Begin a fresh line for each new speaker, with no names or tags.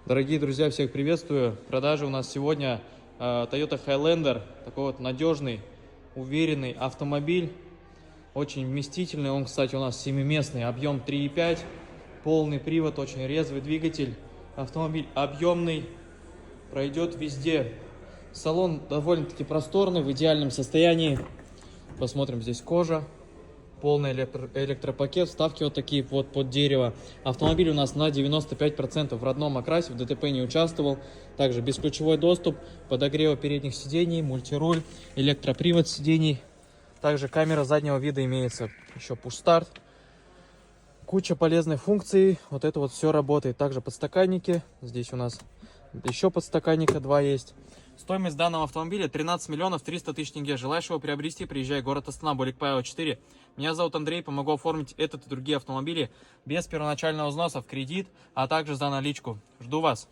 Дорогие друзья, всех приветствую. В продаже у нас сегодня Toyota Highlander. Такой вот надежный, уверенный автомобиль. Очень вместительный. Он, кстати, у нас семиместный. Объем 3,5. Полный привод, очень резвый двигатель. Автомобиль объемный. Пройдет везде. Салон довольно-таки просторный, в идеальном состоянии. Посмотрим, здесь кожа. Полный электропакет, вставки вот такие вот под дерево. Автомобиль у нас на 95% в родном окрасе, в ДТП не участвовал. Также бесключевой доступ, подогрева передних сидений, мультируль, электропривод сидений. Также камера заднего вида имеется, еще push-старт. Куча полезных функций, вот это вот все работает. Также подстаканники, здесь у нас еще подстаканника 2 есть. Стоимость данного автомобиля 13 миллионов 300 тысяч тенге. Желаешь его приобрести, приезжай в город Астана, Буликпаева 4. Меня зовут Андрей, помогу оформить этот и другие автомобили без первоначального взноса в кредит, а также за наличку. Жду вас.